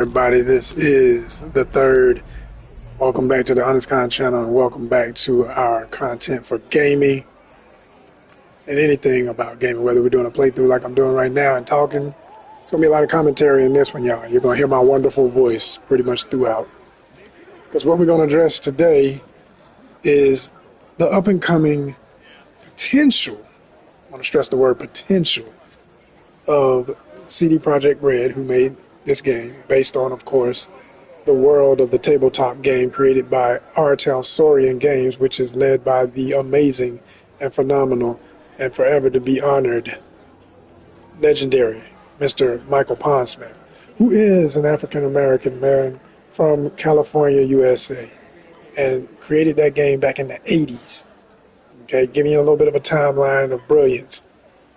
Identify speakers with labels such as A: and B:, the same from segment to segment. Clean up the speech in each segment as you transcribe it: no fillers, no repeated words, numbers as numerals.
A: Everybody, this is the third. Welcome back to the Honest Con channel, and welcome back to our content for gaming and anything about gaming, whether we're doing a playthrough like I'm doing right now and talking. It's going to be a lot of commentary in this one, y'all. You're going to hear my wonderful voice pretty much throughout. Because what we're going to address today is the up-and-coming potential, I want to stress the word potential, of CD Projekt Red, who made this game based on, of course, the world of the tabletop game created by ORION Games, which is led by the amazing and phenomenal and forever to be honored legendary Mr. Michael Pondsmith, who is an African-American man from California, USA, and created that game back in the 80s. Okay, giving you a little bit of a timeline of brilliance.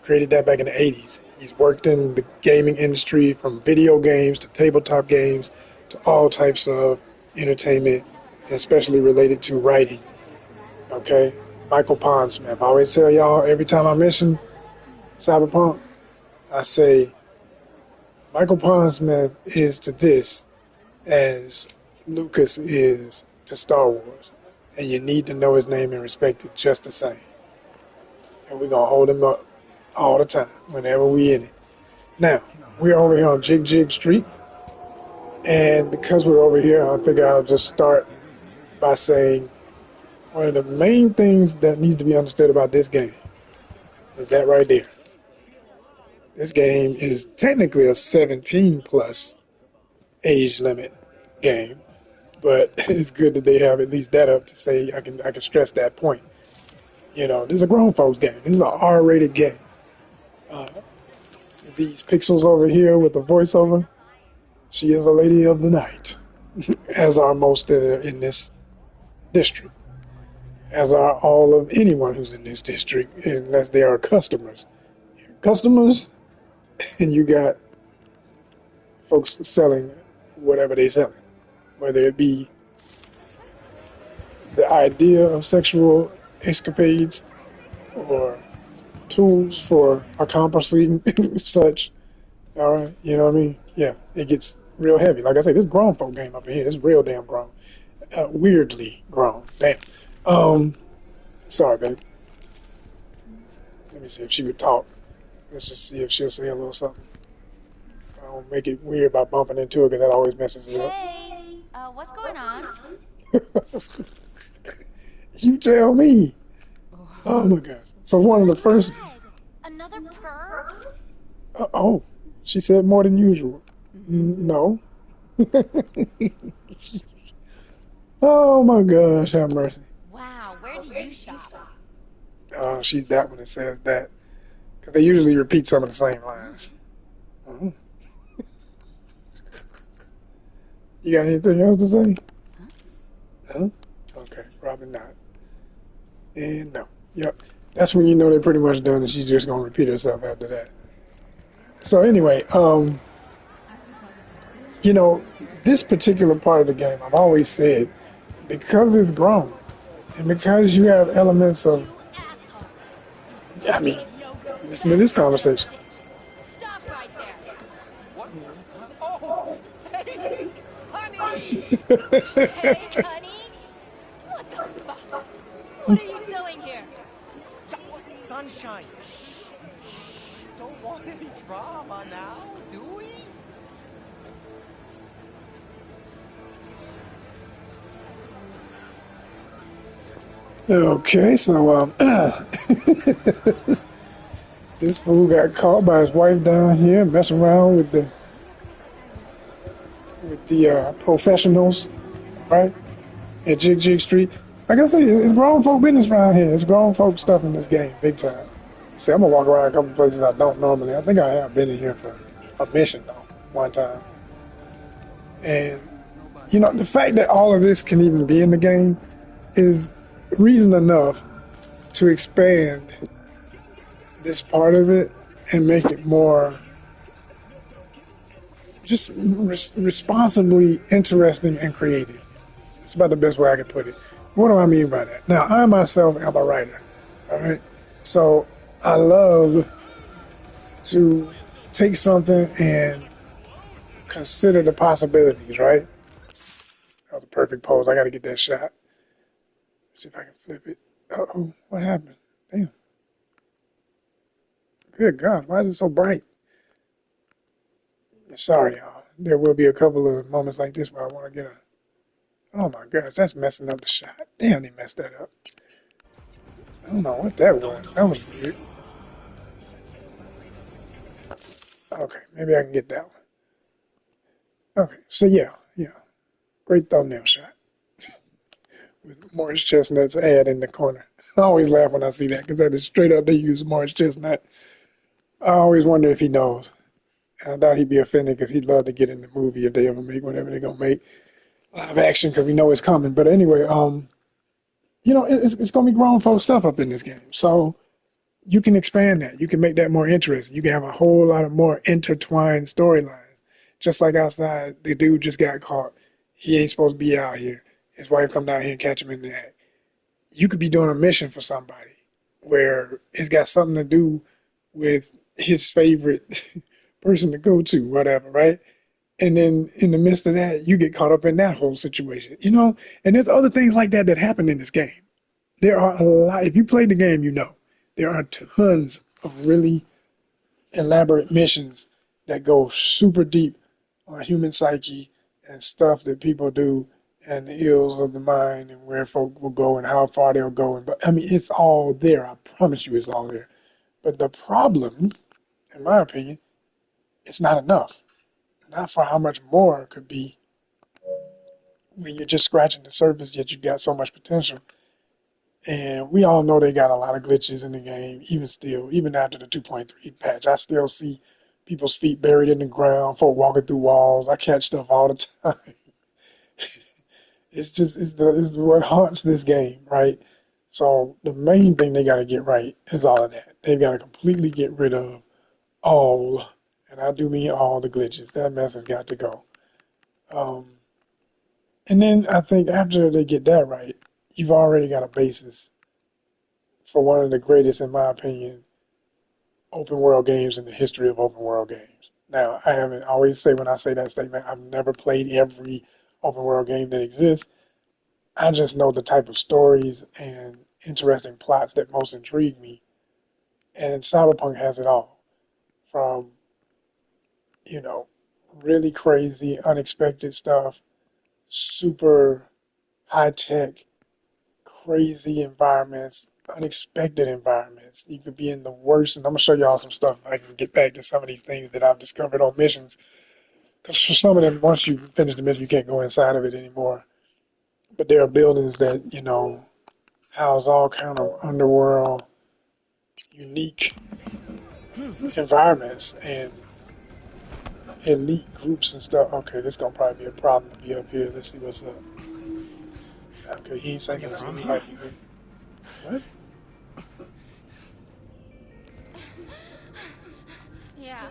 A: Created that back in the 80s. He's worked in the gaming industry from video games to tabletop games to all types of entertainment, and especially related to writing. Okay? Michael Pondsmith. I always tell y'all every time I mention Cyberpunk, I say Michael Pondsmith is to this as Lucas is to Star Wars. And you need to know his name and respect it just the same. And we're going to hold him up all the time, whenever we in it. Now, we're over here on Jig Street, and because we're over here, I figure I'll just start by saying one of the main things that needs to be understood about this game is that right there. This game is technically a 17 plus age limit game, but it's good that they have at least that up to say I can stress that point. You know, this is a grown folks game. This is an R-rated game. These pixels over here with the voiceover, she is a lady of the night, as are most in this district, as are all of anyone who's in this district, unless they are customers. Customers, and you got folks selling whatever they're selling, whether it be the idea of sexual escapades or tools for accomplishing such. All right, you know what I mean? Yeah, it gets real heavy. Like I said, this grown folk game up in here, it's real damn grown. Weirdly grown. Damn. Sorry, babe. Let me see if she would talk. Let's just see if she'll say a little something. I don't make it weird by bumping into her because that always messes me up.
B: Hey, what's going on?
A: You tell me. Oh my gosh. So one of the first...
B: Another purr?
A: Oh, she said more than usual. No. Oh my gosh, have mercy.
B: Wow, where do you shop?
A: She's that one that says that. Because they usually repeat some of the same lines. You got anything else to say? Huh? Okay, probably not. And no. Yep. That's when you know they're pretty much done and she's just going to repeat herself after that. So anyway, you know, this particular part of the game, I've always said, because it's grown and because you have elements of, I mean, listen to this conversation.
B: Stop right there.
C: What? Oh, hey, honey!
B: Hey, honey. What the fuck? What are you doing here?
C: Sunshine. Shh. Don't want any drama now, do we?
A: Okay, so this fool got caught by his wife down here messing around with the professionals, right? At Jig Street. Like I say, it's grown folk business around here. It's grown folk stuff in this game, big time. See, I'm gonna walk around a couple places I don't normally. I think I have been in here for a mission though, one time. And you know, the fact that all of this can even be in the game is reason enough to expand this part of it and make it more just responsibly interesting and creative. It's about the best way I can put it. What do I mean by that? Now, I myself am a writer, all right? So I love to take something and consider the possibilities, right? That was a perfect pose. I got to get that shot. See if I can flip it. Uh-oh, what happened? Damn. Good God, why is it so bright? Sorry, y'all. There will be a couple of moments like this where I want to get a... Oh my gosh, that's messing up the shot. Damn, they messed that up. I don't know what that was. That was weird. Okay, maybe I can get that one. Okay, so yeah. Great thumbnail shot. With Morris Chestnut's ad in the corner. I always laugh when I see that because that is straight up they use Morris Chestnut. I always wonder if he knows. And I doubt he'd be offended because he'd love to get in the movie if they ever make whatever they're gonna make live action because we know it's coming. But anyway, it's gonna be grown folk stuff up in this game. So you can expand that. You can make that more interesting. You can have a whole lot of more intertwined storylines. Just like outside, the dude just got caught. He ain't supposed to be out here. His wife come down here and catch him in the act. You could be doing a mission for somebody where it's got something to do with his favorite person to go to, whatever, right? And then in the midst of that, you get caught up in that whole situation, And there's other things like that that happen in this game. There are a lot. If you played the game, you know there are tons of really elaborate missions that go super deep on human psyche and stuff that people do and the ills of the mind and where folk will go and how far they'll go. But I mean, it's all there. I promise you, it's all there. But the problem, in my opinion, it's not enough. Not for how much more it could be when you're just scratching the surface, yet you've got so much potential. And we all know they got a lot of glitches in the game, even still, even after the 2.3 patch. I still see people's feet buried in the ground, folk walking through walls. I catch stuff all the time. It's what haunts this game, right? So the main thing they got to get right is all of that. They've got to completely get rid of all, and I do mean all the glitches. That mess has got to go. And then I think after they get that right, you've already got a basis for one of the greatest, in my opinion, open world games in the history of open world games. Now, I always say when I say that statement, I've never played every open world game that exists. I just know the type of stories and interesting plots that most intrigue me. And Cyberpunk has it all. From, you know, really crazy, unexpected stuff, super high tech, crazy environments, unexpected environments. You could be in the worst, and I'm gonna show y'all some stuff. I can get back to some of these things that I've discovered on missions. Because for some of them, once you finish the mission, you can't go inside of it anymore. But there are buildings that house all kind of underworld, unique environments and elite groups and stuff. Okay, this gonna probably be a problem to be up here. Let's see what's up. Okay, he ain't saying
C: Are you
A: nothing.
C: from
A: He
C: here?
A: might be. What?
B: Yeah,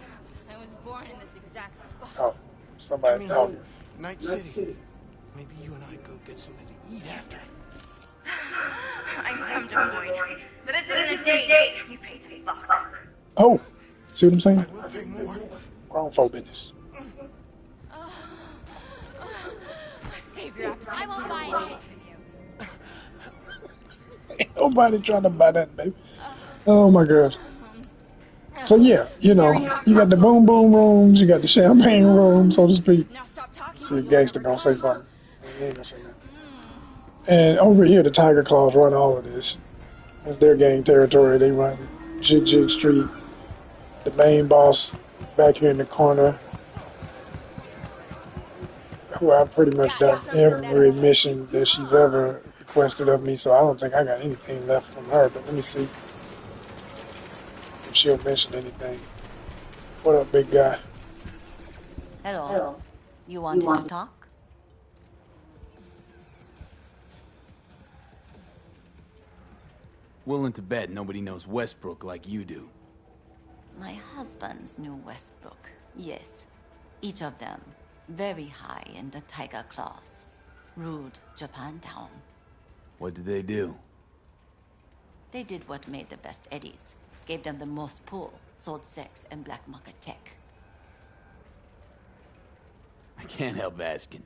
B: I was born in this exact spot.
A: Oh,
C: I
A: somebody's
C: mean,
A: talking.
C: Night City. Maybe you and I go get something to eat after.
B: I'm from Des Moines, but this isn't a date. You pay to fuck.
A: Oh, see what I'm saying?
C: I will pay more.
A: Grown folk business.
B: Save your appetite.
D: I won't buy anything from you.
A: Ain't nobody trying to buy that, baby. Oh my gosh. So yeah, you got the boom boom rooms, you got the champagne room, so to speak.
B: Now stop talking.
A: See a gangster gonna say something. He ain't gonna say nothing. And over here, the Tiger Claws run all of this. It's their gang territory. They run Jig Jig Street. The main boss back here in the corner, who I've pretty much done every mission that she's ever requested of me, so I don't think I got anything left from her. But let me see if she'll mention anything. What up, big guy?
D: Hello. You wanted to talk?
E: Willing to bet nobody knows Westbrook like you do.
D: My husband's knew Westbrook. Yes. Each of them very high in the Tiger Claws. Ruled Japantown.
E: What did they do?
D: They did what made the best eddies. Gave them the most pull. Sold sex and black market tech.
E: I can't help asking.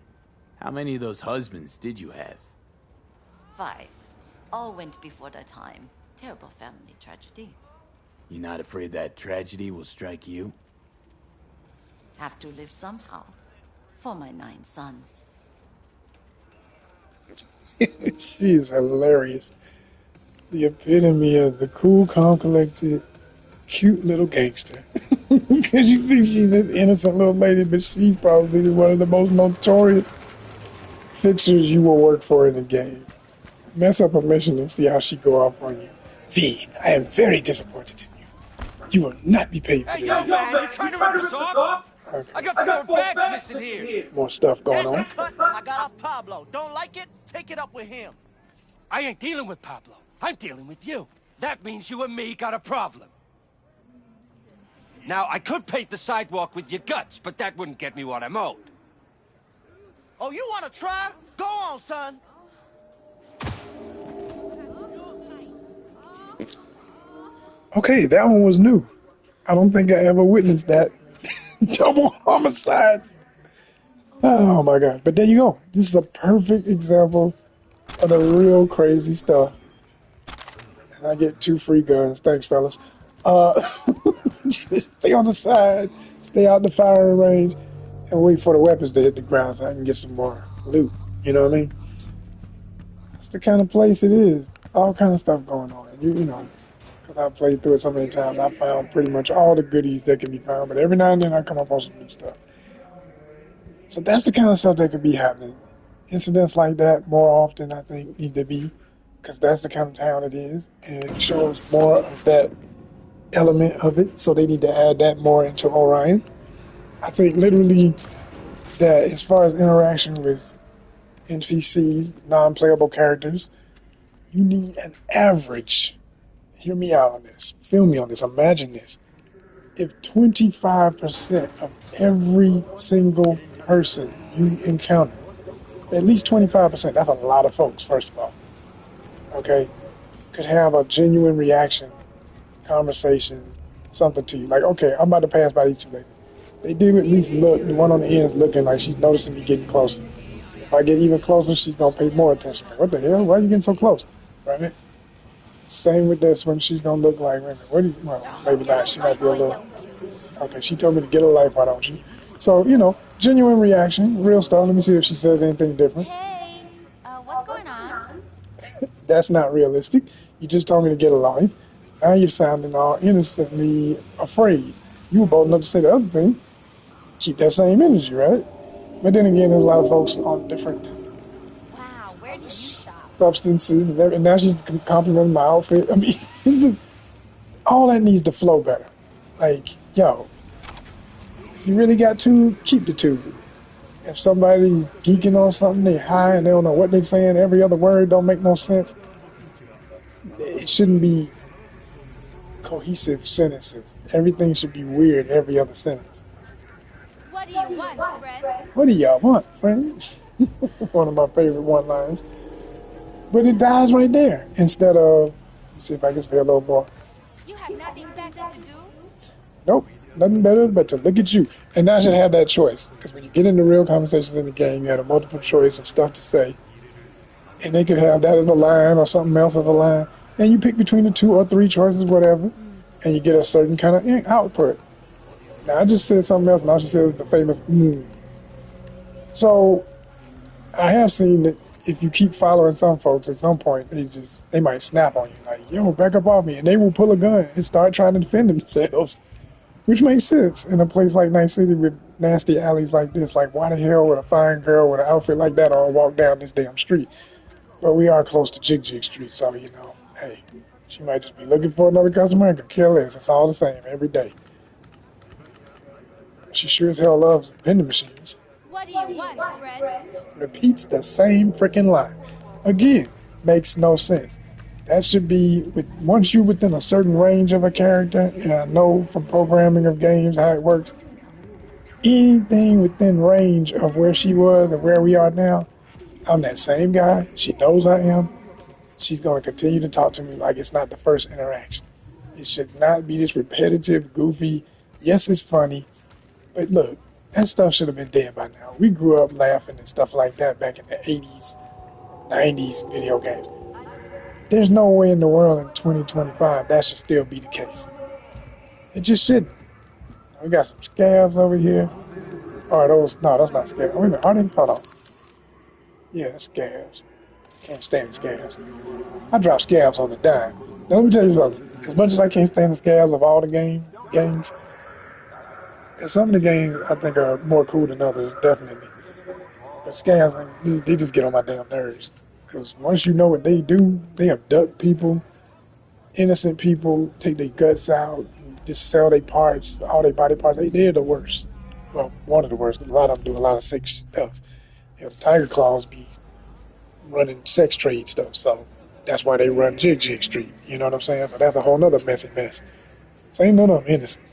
E: How many of those husbands did you have?
D: 5. All went before their time. Terrible family tragedy.
E: You not afraid that tragedy will strike you?
D: Have to live somehow. For my 9 sons.
A: She is hilarious. The epitome of the cool, calm, collected, cute little gangster. Because you think she's this innocent little lady, but she's probably one of the most notorious fixers you will work for in the game. Mess up a mission and see how she go off on you. V, I am very disappointed in you. You will not be paid for
C: Hey,
A: this.
C: yo, man, you trying to rip us off?
A: Okay.
C: I got 4 bags missing here.
A: More stuff going
C: That's
A: on.
C: the cut I got off Pablo. Don't like it? Take it up with him.
F: I ain't dealing with Pablo. I'm dealing with you. That means you and me got a problem. Now, I could paint the sidewalk with your guts, but that wouldn't get me what I'm owed.
C: Oh, you want to try? Go on, son.
A: Okay, that one was new. I don't think I ever witnessed that. Double homicide. Oh my god. But there you go. This is a perfect example of the real crazy stuff. And I get 2 free guns. Thanks, fellas. Just stay on the side, stay out the firing range, and wait for the weapons to hit the ground so I can get some more loot. You know what I mean? It's the kind of place it is. All kind of stuff going on. You know, because I've played through it so many times, I found pretty much all the goodies that can be found, but every now and then I come up on some new stuff. So that's the kind of stuff that could be happening. Incidents like that more often, I think, need to be, because that's the kind of town it is, and it shows more of that element of it, so they need to add that more into Orion. I think literally that as far as interaction with NPCs, non-playable characters, you need an average. Hear me out on this. Feel me on this. Imagine this. If 25% of every single person you encounter, at least 25%, that's a lot of folks, first of all, okay, could have a genuine reaction, conversation, something to you. Like, okay, I'm about to pass by these 2 ladies. They do at least look. The one on the end is looking like she's noticing me getting closer. If I get even closer, she's going to pay more attention. What the hell? Why are you getting so close? Right? Same with this one. She's going to look like, what do you, well, maybe not. She might be a little, okay, she told me to get a life, why don't you? So, you know, genuine reaction, real stuff. Let me see if she says anything different.
B: Hey, what's going on?
A: That's not realistic. You just told me to get a life. Now you're sounding all innocently afraid. You were bold enough to say the other thing. Keep that same energy, right? But then again, there's a lot of folks on different
B: Wow, where did you stop?
A: substances, and now she's complimenting my outfit. I mean, it's just, all that needs to flow better. Like, yo, if you really got 2, keep the 2. If somebody's geeking on something, they high and they don't know what they're saying, every other word don't make no sense, it shouldn't be cohesive sentences. Everything should be weird every other sentence.
B: What do you want, friend?
A: What do y'all want, friend? One of my favorite one-liners. But it dies right there. Instead of, let me see if I can say a little more.
B: You have nothing better to do?
A: Nope, nothing better but to look at you. And now I should have that choice. Because when you get into real conversations in the game, you have a multiple choice of stuff to say. And they could have that as a line or something else as a line. And you pick between the 2 or 3 choices, whatever. And you get a certain kind of output. Now, I just said something else, now she says the famous So, I have seen that if you keep following some folks, at some point, they might snap on you. Like, yo, back up off me. And they will pull a gun and start trying to defend themselves. Which makes sense in a place like Night City with nasty alleys like this. Like, why the hell would a fine girl with an outfit like that all walk down this damn street? But we are close to Jig Jig Street, so, you know, hey, she might just be looking for another customer and could kill this. It's all the same every day. She sure as hell loves vending machines.
B: What do you want, friend?
A: Repeats the same freaking line. Again, makes no sense. That should be, once you're within a certain range of a character, and I know from programming of games how it works, anything within range of where she was and where we are now, I'm that same guy. She knows I am. She's going to continue to talk to me like it's not the first interaction. It should not be this repetitive, goofy, yes, it's funny, but look, That stuff should have been dead by now. We grew up laughing and stuff like that back in the 80s, 90s video games. There's no way in the world in 2025 that should still be the case. It just shouldn't. We got some scabs over here. Or those, no, that's not scabs. Wait a minute, are they? Hold on. Yeah, that's scabs. Can't stand scabs. I drop scabs on the dime. Now, let me tell you something. As much as I can't stand the scabs of all the games, and some of the games I think are more cool than others, definitely. But scabs, they just get on my damn nerves. Because once you know what they do, they abduct people, innocent people, take their guts out, just sell their parts, all their body parts. They're the worst. Well, one of the worst. A lot of them do a lot of sick stuff. The tiger claws be running sex trade stuff, so that's why they run Jig Street. You know what I'm saying? So that's a whole nother messy mess. So ain't none of them innocent.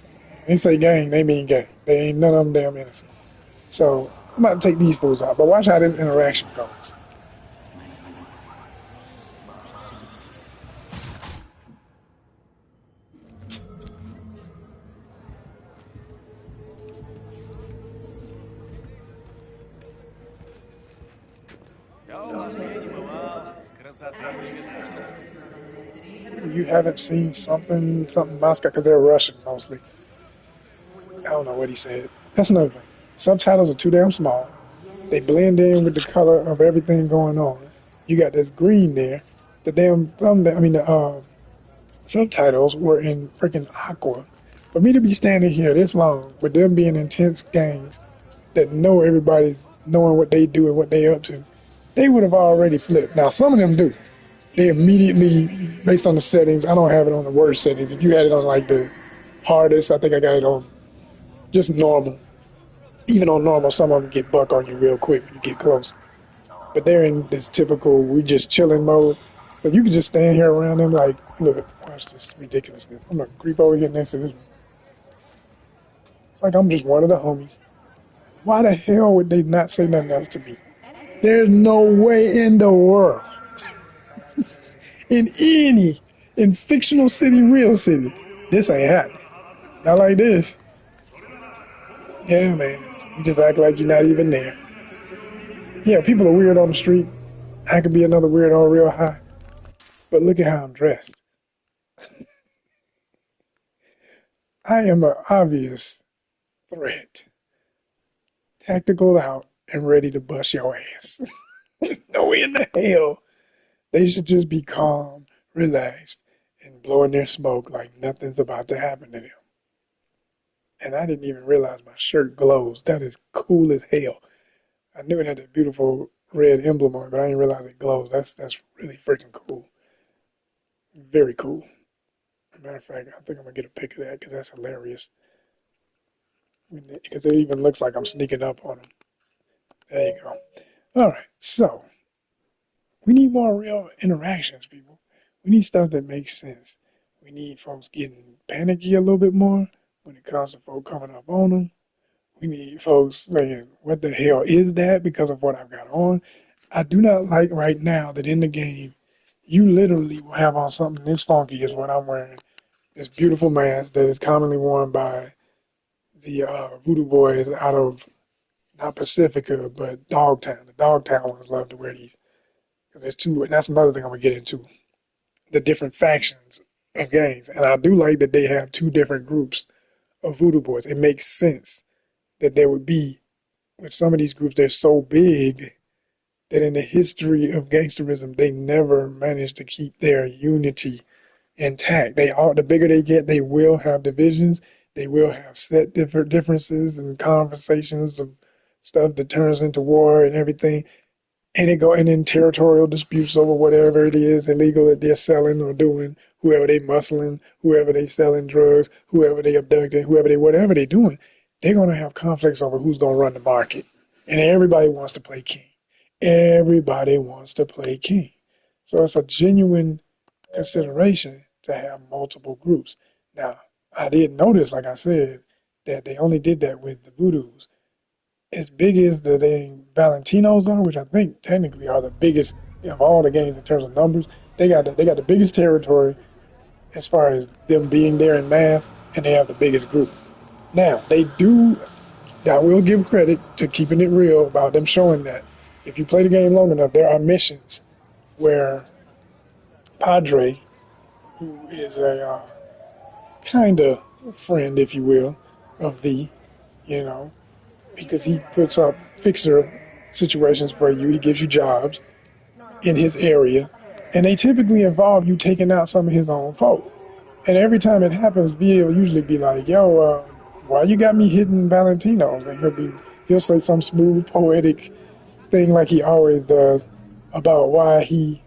A: When they say gang, they mean gang. They ain't none of them damn innocent. So I'm about to take these fools out, but watch how this interaction goes. You haven't seen something Moscow, because they're Russian mostly. I don't know what he said. That's another thing. Subtitles are too damn small. They blend in with the color of everything going on. You got this green there. The damn the subtitles were in freaking aqua. For me to be standing here this long with them being intense games that know everybody's knowing what they do and what they up to, they would have already flipped. Now some of them do. They immediately, based on the settings, I don't have it on the worst settings. If you had it on like the hardest, I think I got it on just normal. Even on normal, some of them get buck on you real quick when you get close. But they're in this typical, we just chilling mode. So you can just stand here around them like, look, watch this ridiculousness. I'm going to creep over here next to this one. It's like I'm just one of the homies. Why the hell would they not say nothing else to me? There's no way in the world. In fictional city, real city, this ain't happening. Not like this. Yeah, man. You just act like you're not even there. Yeah, people are weird on the street. I could be another weirdo real high. But look at how I'm dressed. I am an obvious threat. Tactical out and ready to bust your ass. No way in the hell. They should just be calm, relaxed, and blowing their smoke like nothing's about to happen to them. And I didn't even realize my shirt glows. That is cool as hell. I knew it had a beautiful red emblem on it, but I didn't realize it glows. That's really freaking cool. Very cool. As a matter of fact, I think I'm going to get a pic of that because that's hilarious. Because it even looks like I'm sneaking up on them. There you go. All right, so we need more real interactions, people. We need stuff that makes sense. We need folks getting panicky a little bit more when it comes to folks coming up on them. We need folks saying, what the hell is that because of what I've got on? I do not like right now that in the game, you literally will have on something this funky as what I'm wearing. This beautiful mask that is commonly worn by the voodoo boys out of, not Pacifica, but Dogtown. The Dogtown ones love to wear these. Because there's two, and that's another thing I'm going to get into. The different factions of gangs. And I do like that they have two different groups of voodoo boys. It makes sense that there would be, with some of these groups, they're so big that in the history of gangsterism, they never managed to keep their unity intact. The bigger they get, they will have divisions. They will have set different differences and conversations of stuff that turns into war and everything. And in territorial disputes over whatever it is illegal that they're selling or doing, whoever they muscling, whoever they selling drugs, whoever they abducting, whatever they doing, they're going to have conflicts over who's going to run the market. And everybody wants to play king. Everybody wants to play king. So it's a genuine consideration to have multiple groups. Now, I did notice, like I said, that they only did that with the voodoos. As big as the dang Valentinos are, which I think technically are the biggest of all the games in terms of numbers, they got the biggest territory as far as them being there in mass, and they have the biggest group. Now, they do I will give credit to keeping it real about them showing that if you play the game long enough, there are missions where Padre, who is a kind of friend, if you will, of V, you know, because he puts up fixer situations for you. He gives you jobs in his area, and they typically involve you taking out some of his own folk. And every time it happens, V will usually be like, "Yo, why you got me hitting Valentino's?" And he'll say some smooth, poetic thing like he always does about why he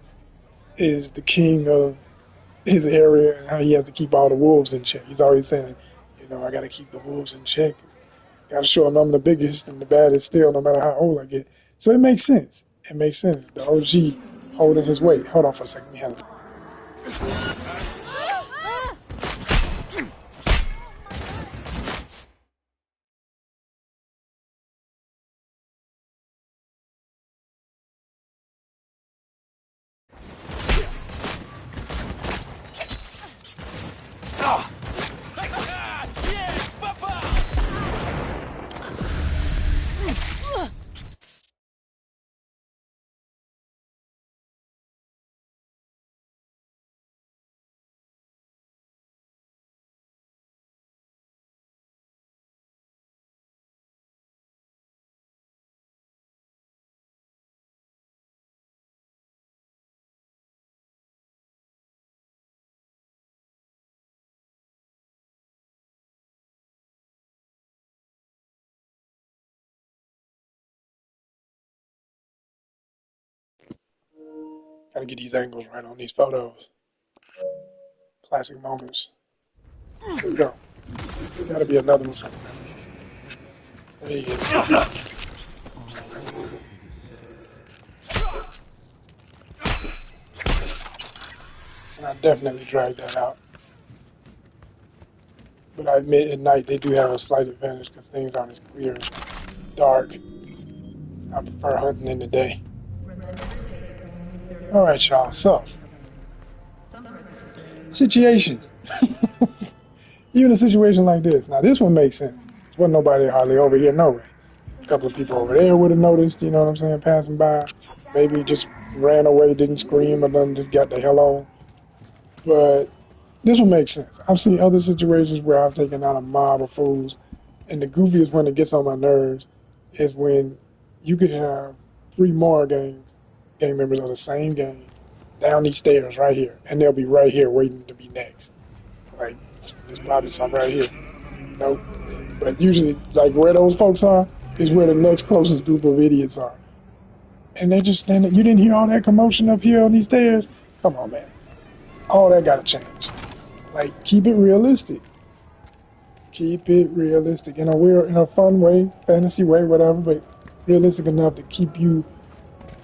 A: is the king of his area and how he has to keep all the wolves in check. He's always saying, I got to keep the wolves in check. Got to show them I'm the biggest and the baddest still, no matter how old I get. So it makes sense. It makes sense. The OG holding his weight. Hold on for a second. Let me handle it. Gotta get these angles right on these photos. Classic moments. Here we go. Gotta be another one somewhere. There he is. And I definitely dragged that out. But I admit at night they do have a slight advantage because things aren't as clear and dark. I prefer hunting in the day. Alright, y'all. So, situation. Even a situation like this. Now, this one makes sense. There wasn't nobody hardly over here, no way. A couple of people over there would have noticed, you know what I'm saying, passing by. Maybe just ran away, didn't scream, or nothing, just got the hell on. But this one makes sense. I've seen other situations where I've taken out a mob of fools, and the goofiest one that gets on my nerves is when you could have 3 more gang members of the same gang down these stairs right here, and they'll be right here waiting to be next. Like, there's probably some right here. Nope. But usually, like, where those folks are is where the next closest group of idiots are. And they're just standing. You didn't hear all that commotion up here on these stairs? Come on, man. All that gotta change. Like, keep it realistic. Keep it realistic. In a fun way, fantasy way, whatever, but realistic enough to keep you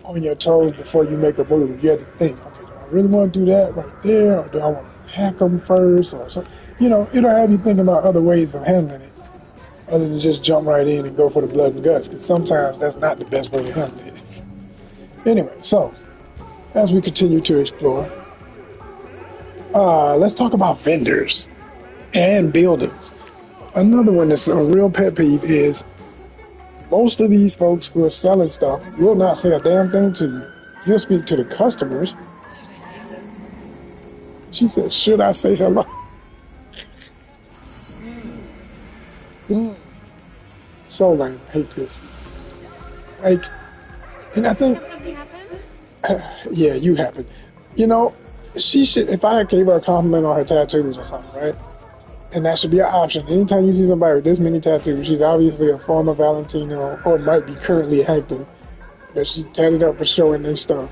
A: on your toes before you make a move. You have to think, okay, do I really want to do that right there? Or do I want to hack them first? Or something? It'll have you thinking about other ways of handling it, other than just jump right in and go for the blood and guts, because sometimes that's not the best way to handle it. Anyway, so, as we continue to explore, let's talk about vendors and buildings. Another one that's a real pet peeve is most of these folks who are selling stuff will not say a damn thing to you. You'll speak to the customers. She said, should I say hello? So lame. I hate this. Like, and I think, yeah, you happen. She should, if I gave her a compliment on her tattoos or something, right? And that should be an option. Anytime you see somebody with this many tattoos, she's obviously a former Valentino or might be currently active, but she tatted up for showing their stuff.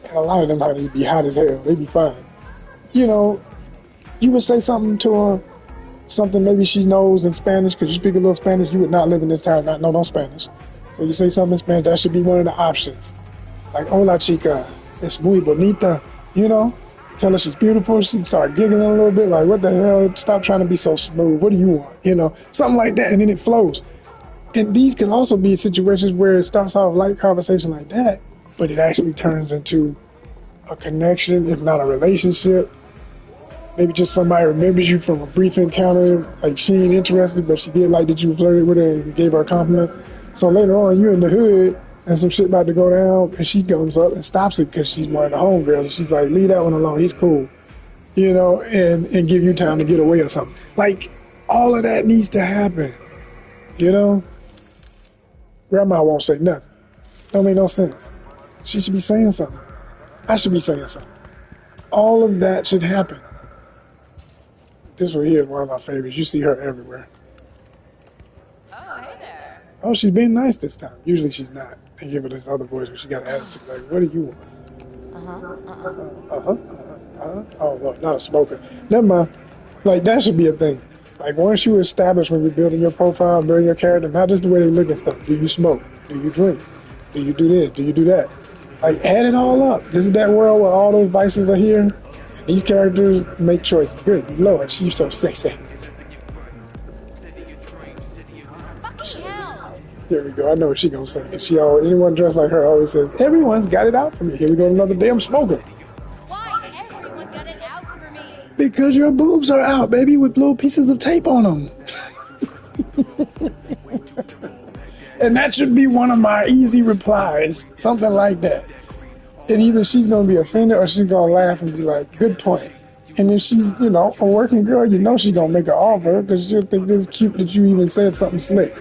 A: And a lot of them, honey, be hot as hell. They be fine. You would say something to her, something maybe she knows in Spanish, because you speak a little Spanish. You would not live in this town, not know no Spanish. So you say something in Spanish, that should be one of the options. Like, hola chica, es muy bonita, Tell her she's beautiful. She start giggling a little bit, like, what the hell? Stop trying to be so smooth. What do you want? Something like that, and then it flows. And these can also be situations where it starts off light conversation like that, but it actually turns into a connection, if not a relationship. maybe just somebody remembers you from a brief encounter, like she ain't interested, but she did like that you flirted with her and gave her a compliment. So later on, you're in the hood and some shit about to go down, and she comes up and stops it because she's one of the homegirls. And she's like, leave that one alone, he's cool. You know, and give you time to get away or something. Like, all of that needs to happen. You know? Grandma won't say nothing. Don't make no sense. She should be saying something. I should be saying something. All of that should happen. This one here is one of my favorites. You see her everywhere.
B: Oh, hey there.
A: Oh, she's being nice this time. Usually she's not. They give her this other voice where she got an attitude like, what do you want? Oh, Lord, not a smoker. Never mind. Like, that should be a thing. Like, once you establish when you're building your profile, building your character, not just the way they look at stuff. Do you smoke? Do you drink? Do you do this? Do you do that? Like, add it all up. This is that world where all those vices are here. These characters make choices. Good Lord, she's so sexy.
B: Fucking hell.
A: Here we go. I know what she's gonna say. Anyone dressed like her always says, everyone's got it out for me. Here we go, another damn smoker.
B: Why everyone got it out for me?
A: Because your boobs are out, baby, with little pieces of tape on them. And that should be one of my easy replies. Something like that. And either she's going to be offended or she's going to laugh and be like, good point. And if she's, you know, a working girl, you know she's going to make an offer because she'll think this is cute that you even said something slick.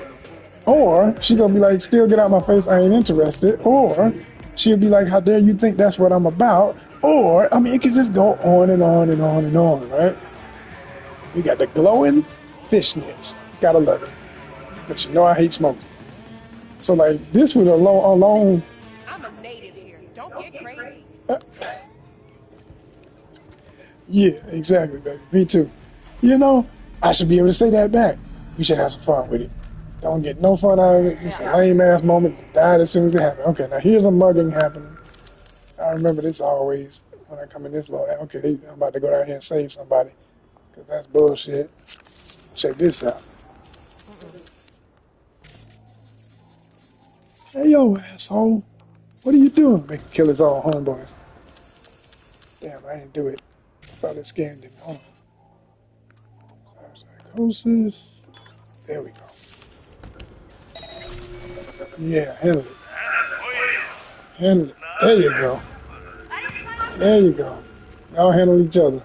A: Or she's going to be like, still get out my face, I ain't interested. Or she'll be like, how dare you think that's what I'm about? Or, I mean, it could just go on and on and on and on, right? We got the glowing fishnets. Gotta love it. But you know I hate smoking. So, like, this would alone
C: I'm a native here. Don't get crazy.
A: yeah, exactly, baby. Me too. You know, I should be able to say that back. We should have some fun with it. Don't get no fun out of it. It's a lame-ass moment. Died as soon as it happened. Okay, now here's a mugging happening. I remember this always when I come in this law. Okay, I'm about to go down here and save somebody. Because that's bullshit. Check this out. Hey, yo, asshole. What are you doing? Making kill his own homeboys. Damn, I didn't do it. I thought it scanned him. Hold on. Psychosis. There we go. Yeah, handle it. Handle it. There you go. There you go. Y'all handle each other.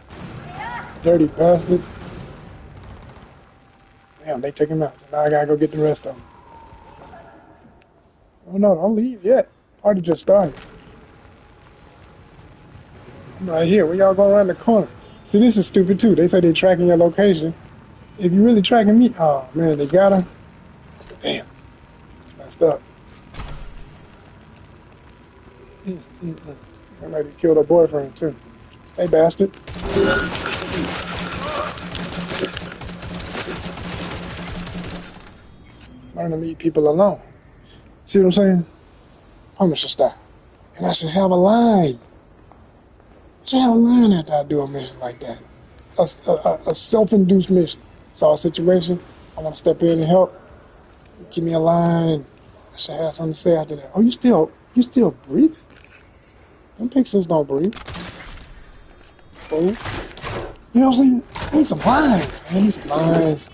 A: Dirty bastards. Damn, they took him out. So now I gotta go get the rest of them. Oh no, don't leave yet. Party just started. I'm right here. Where y'all going around the corner? See, this is stupid too. They say they're tracking your location. If you really tracking me, oh man, they got her. Damn, it's messed up. That might be killed her boyfriend too. Hey, bastard. Learn to leave people alone. See what I'm saying? Punisher style. And I should have a line. I should have a line after I do a mission like that. A self-induced mission. Saw a situation, I want to step in and help. Give me a line. I should have something to say after that. Oh, you still breathe? Them pixels don't breathe. Fool. You know what I'm saying? I need some lines, man. I need some lines.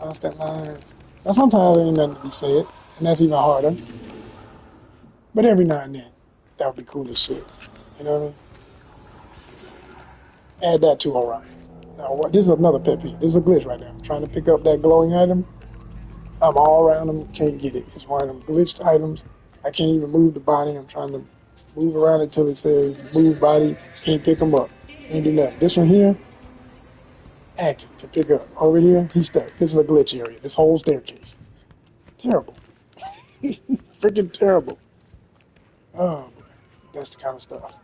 A: Constant lines. Now, sometimes there ain't nothing to be said, and that's even harder. But every now and then, that would be cool as shit. You know what I mean? Add that to Orion. Now, this is another pet peeve. This is a glitch right now. I'm trying to pick up that glowing item. I'm all around them, can't get it. It's one of them glitched items. I can't even move the body. I'm trying to move around until it says move body. Can't pick them up. Can't do nothing. This one here, active, can pick up. Over here, he's stuck. This is a glitch area. This whole staircase. Terrible. Freaking terrible. Oh, boy. That's the kind of stuff.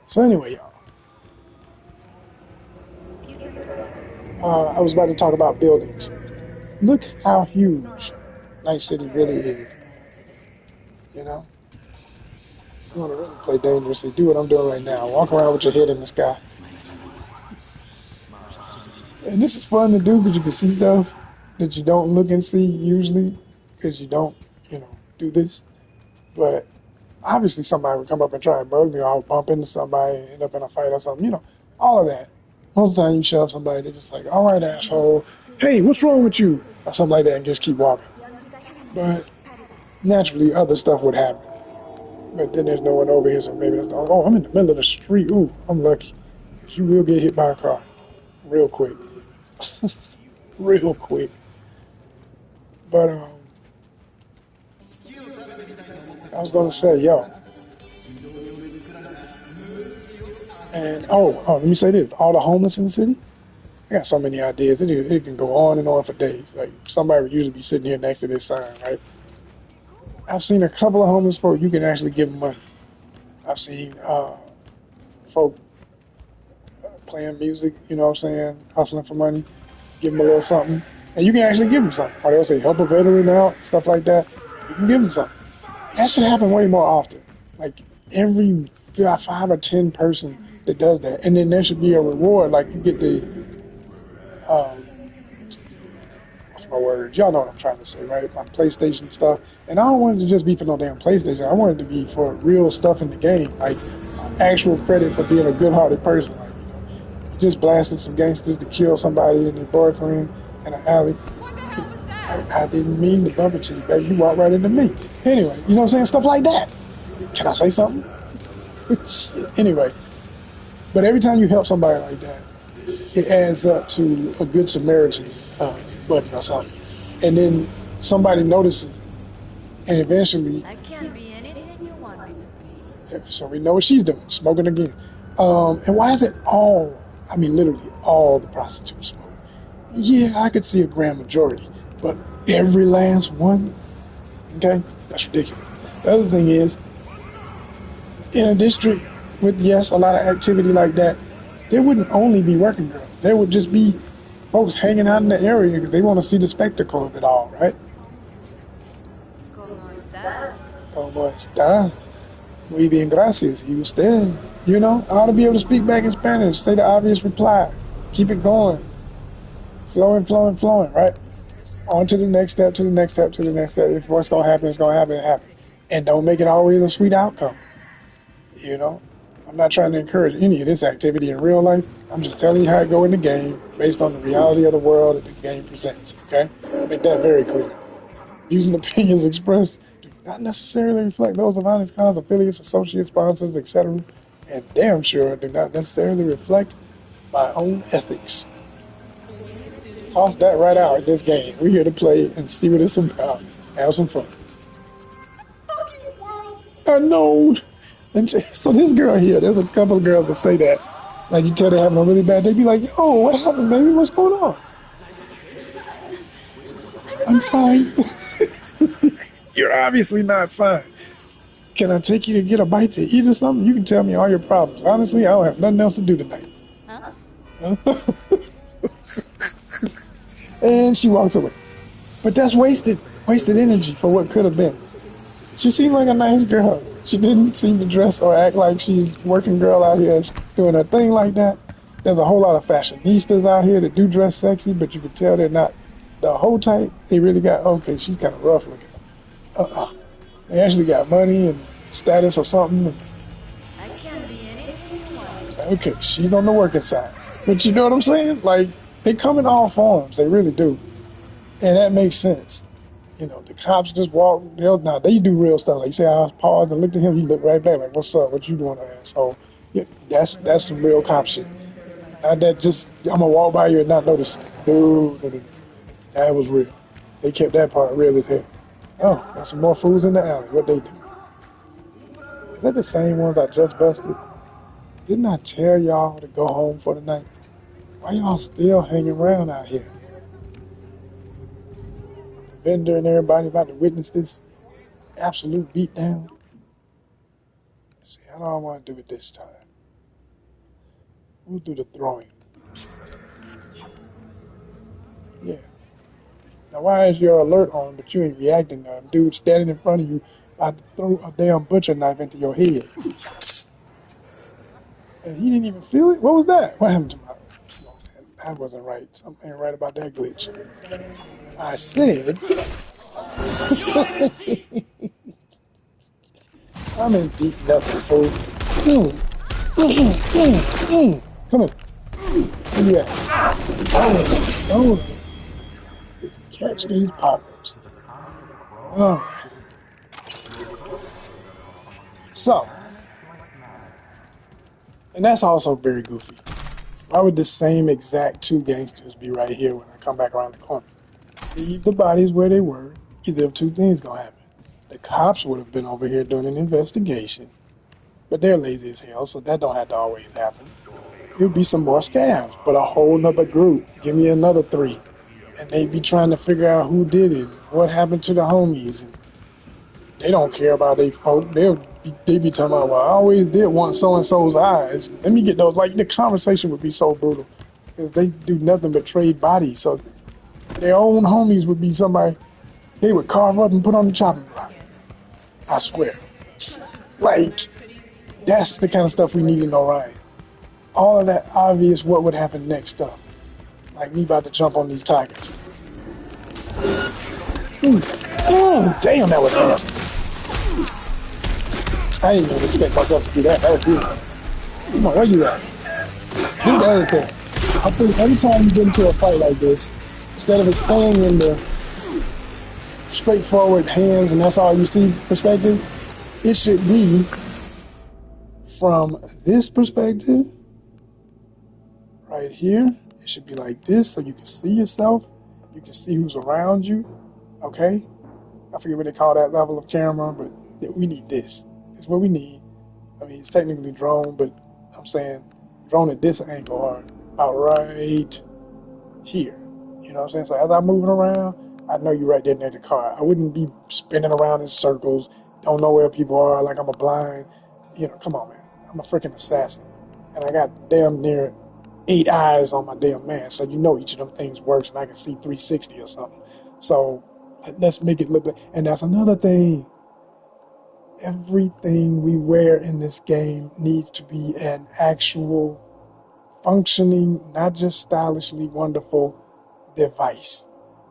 A: So anyway, y'all. I was about to talk about buildings. Look how huge Night City really is. You know? You want to really play dangerously, do what I'm doing right now. Walk around with your head in the sky. And this is fun to do because you can see stuff that you don't look and see usually because you don't, do this. But obviously somebody would come up and try and bug me or I'll bump into somebody and end up in a fight or something. All of that. Most of the time you shove somebody, they're just like, all right, asshole. Hey, what's wrong with you? Or something like that and just keep walking. But naturally, other stuff would happen. But then there's no one over here, so maybe that's, oh, I'm in the middle of the street. Ooh, I'm lucky. You will get hit by a car real quick. Real quick. But, I was going to say, yo. And, let me say this. All the homeless in the city, I got so many ideas. It can go on and on for days. Like, somebody would usually be sitting here next to this sign, right? I've seen a couple of homeless folk, you can actually give them money. I've seen folk playing music, you know what I'm saying, hustling for money, give them a little something, and you can actually give them something. Or they'll say, help a veteran out, stuff like that. You can give them something. That should happen way more often. Like, every 5 or 10 person that does that. And then there should be a reward, like you get the, what's my word? Y'all know what I'm trying to say, right? My PlayStation stuff. And I don't want it to just be for no damn PlayStation. I want it to be for real stuff in the game, like actual credit for being a good-hearted person. Like, you just blasted some gangsters to kill somebody and their boyfriend in an alley.
B: What the hell was that?
A: I didn't mean to bump into you, baby. You walked right into me. Anyway, you know what I'm saying? Stuff like that. Can I say something? Anyway, but every time you help somebody like that, it adds up to a good Samaritan button or something. And then somebody notices it. And eventually,
B: I can't be anything you want me to be.
A: so we know what she's doing, smoking again. And why is it all, I mean literally all the prostitutes smoke? Yeah, I could see a grand majority, but every last one? Okay, that's ridiculous. The other thing is, in a district with, yes, a lot of activity like that, there wouldn't only be working girls. There would just be folks hanging out in the area because they want to see the spectacle of it all, right?
B: ¿Cómo estás?
A: ¿Cómo estás? Muy bien, gracias. ¿Y usted? You know, I ought to be able to speak back in Spanish, say the obvious reply, keep it going, flowing, flowing, flowing, right? On to the next step, to the next step, to the next step. If what's going to happen, it's going to happen, it happen. And don't make it always a sweet outcome. You know, I'm not trying to encourage any of this activity in real life. I'm just telling you how it go in the game based on the reality of the world that this game presents, okay? Make that very clear. Views and opinions expressed do not necessarily reflect those of Honest Cons, affiliates, associates, sponsors, etc. And damn sure do not necessarily reflect my own ethics. Toss that right out in this game. We're here to play and see what it's about. Have some fun.
B: Fucking world!
A: I know. And so this girl here, there's a couple of girls that say that. Like, you tell they're having a really bad day, be like, yo, what happened, baby? What's going on? I'm fine. You're obviously not fine. Can I take you to get a bite to eat or something? You can tell me all your problems. Honestly, I don't have nothing else to do tonight.
D: Huh?
A: And she walks away. But that's wasted energy for what could have been. She seemed like a nice girl. She didn't seem to dress or act like she's a working girl out here doing her thing like that. There's a whole lot of fashionistas out here that do dress sexy, but you can tell they're not the whole type. They really got, okay, she's kind of rough looking. They actually got money and status or something.
B: I can't be anything you want.
A: Okay, she's on the working side. But you know what I'm saying? Like, they come in all forms. They really do. And that makes sense. You know, the cops just walk. Now, they do real stuff. Like, you say, I paused and looked at him. He looked right back like, what's up? What you doing, asshole? Yeah, that's some real cop shit. Not that just, I'm going to walk by you and not notice. No. That was real. They kept that part real as hell. Oh, got some more fools in the alley. What they do? Is that the same ones I just busted? Didn't I tell y'all to go home for the night? Why y'all still hanging around out here? The vendor and everybody about to witness this absolute beatdown. Let's see, how do I want to do it this time? We'll do the throwing. Yeah. Now, why is your alert on, but you ain't reacting? Dude standing in front of you about to throw a damn butcher knife into your head. And he didn't even feel it? What was that? What happened to my... Oh, man, that wasn't right. Something ain't right about that glitch. I said... I'm in deep nothing, fool. Come Come here. Where you at? Oh. Let's catch these poppers. Alright. So, and that's also very goofy. Why would the same exact two gangsters be right here when I come back around the corner? Leave the bodies where they were. Either of two things gonna happen. The cops would have been over here doing an investigation, but they're lazy as hell, so that don't have to always happen. It would be some more scabs, but a whole nother group. Give me another 3. And they'd be trying to figure out who did it, what happened to the homies. And they don't care about they folk. They be talking about, well, I always did want so-and-so's eyes. Let me get those. Like, the conversation would be so brutal because they do nothing but trade bodies. So their own homies would be somebody they would carve up and put on the chopping block. I swear. Like, that's the kind of stuff we need in Orion. All of that obvious what would happen next stuff. Like me about to jump on these tigers. Damn, that was nasty. I didn't even expect myself to do that. That was beautiful. Come on, where you at? Here's the other thing. I think every time you get into a fight like this, instead of explaining in the straightforward hands and that's all you see perspective, it should be from this perspective right here. It should be like this so you can see yourself, you can see who's around you. Okay, I forget what they call that level of camera, but we need this. It's what we need. I mean, it's technically drone, but I'm saying drone at this angle or about right here. You know what I'm saying? So as I'm moving around, I know you're right there near the car. I wouldn't be spinning around in circles, don't know where people are, like I'm a blind. You know, come on, man. I'm a freaking assassin. And I got damn near 8 eyes on my damn man, so you know each of them things works, and I can see 360 or something. So let's make it look like, and that's another thing. Everything we wear in this game needs to be an actual functioning, not just stylishly wonderful device.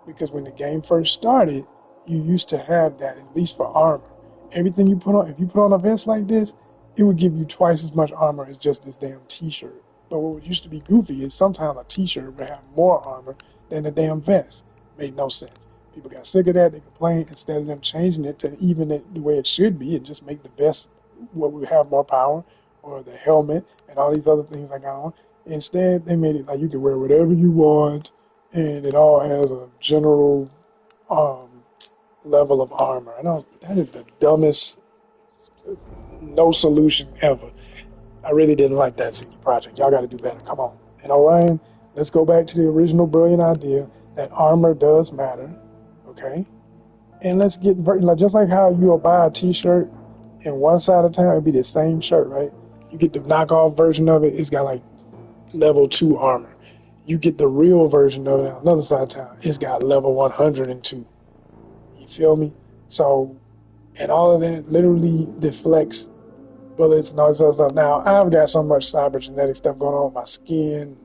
A: Because when the game first started, you used to have that, at least for armor. Everything you put on, if you put on a vest like this, it would give you twice as much armor as just this damn t-shirt. But what used to be goofy is sometimes a t-shirt would have more armor than a damn vest. Made no sense. People got sick of that. They complained. Instead of them changing it to even it the way it should be and just make the vest what would have more power, or the helmet and all these other things I got on. Instead, they made it like you can wear whatever you want, and it all has a general level of armor. And that is the dumbest no solution ever. I really didn't like that CD Projekt. Y'all got to do better. Come on. And Orion, let's go back to the original brilliant idea that armor does matter. Okay? And let's get, just like how you'll buy a t-shirt in one side of town, it'll be the same shirt, right? You get the knockoff version of it, it's got like level 2 armor. You get the real version of it on another side of town, it's got level 102. You feel me? So, and all of that literally deflects bullets and all this other stuff. Now, I've got so much cybergenetic stuff going on with my skin.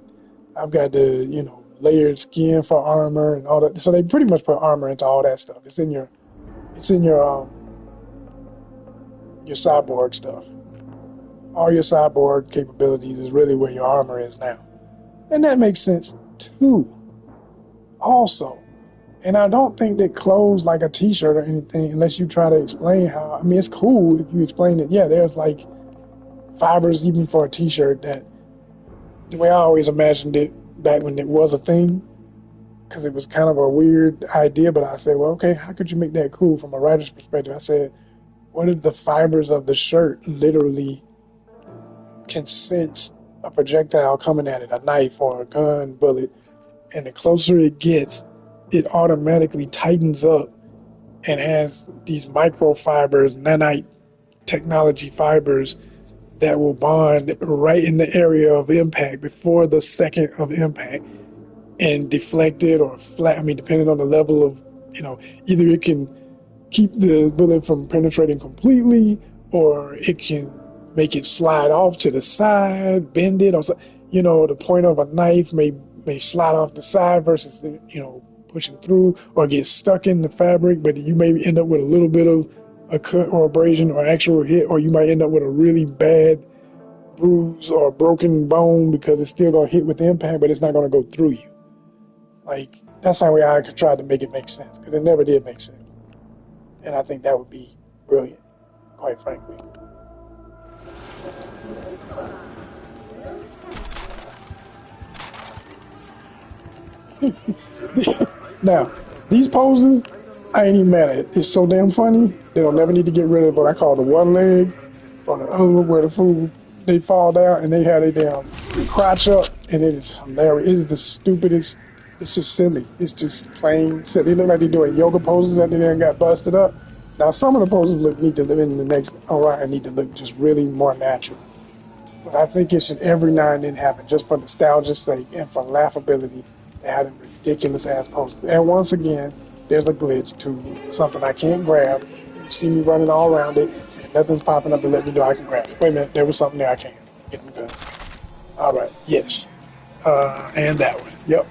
A: I've got the, layered skin for armor and all that. So they pretty much put armor into all that stuff. It's in your cyborg stuff. All your cyborg capabilities is really where your armor is now. And that makes sense too. Also, and I don't think that clothes like a t-shirt or anything, unless you try to explain how, I mean, it's cool if you explain it. Yeah, there's like fibers even for a t-shirt that, the way I always imagined it back when it was a thing, because it was kind of a weird idea, but I said, well, okay, how could you make that cool from a writer's perspective? I said, what if the fibers of the shirt literally can sense a projectile coming at it, a knife or a gun bullet, and the closer it gets, it automatically tightens up and has these microfibers, nanite technology fibers that will bond right in the area of impact before the second of impact and deflect it or flat. I mean, depending on the level of, either it can keep the bullet from penetrating completely, or it can make it slide off to the side, bend it, or the point of a knife may slide off the side versus pushing through, or get stuck in the fabric, but you may end up with a little bit of a cut or abrasion or actual hit, or you might end up with a really bad bruise or a broken bone because it's still gonna hit with the impact, but it's not gonna go through you. Like, that's how I tried to make it make sense, because it never did make sense. And I think that would be brilliant, quite frankly. Now, these poses, I ain't even mad at it. It's so damn funny. They don't never need to get rid of what I call the one leg or the other one where the fool, they fall down and they have their damn crotch up, and it is hilarious. It is the stupidest. It's just silly. It's just plain silly. They look like they're doing yoga poses that they done got busted up. Now, some of the poses need to live in the next Orion need to look just really more natural. But I think it should every now and then happen just for nostalgia's sake and for laughability to have them ridiculous ass poses. And once again, there's a glitch to something I can't grab. You see me running all around it, and nothing's popping up to let me know I can grab it. Wait a minute, there was something there I can. Get me done. All right, yes. And that one. Yep.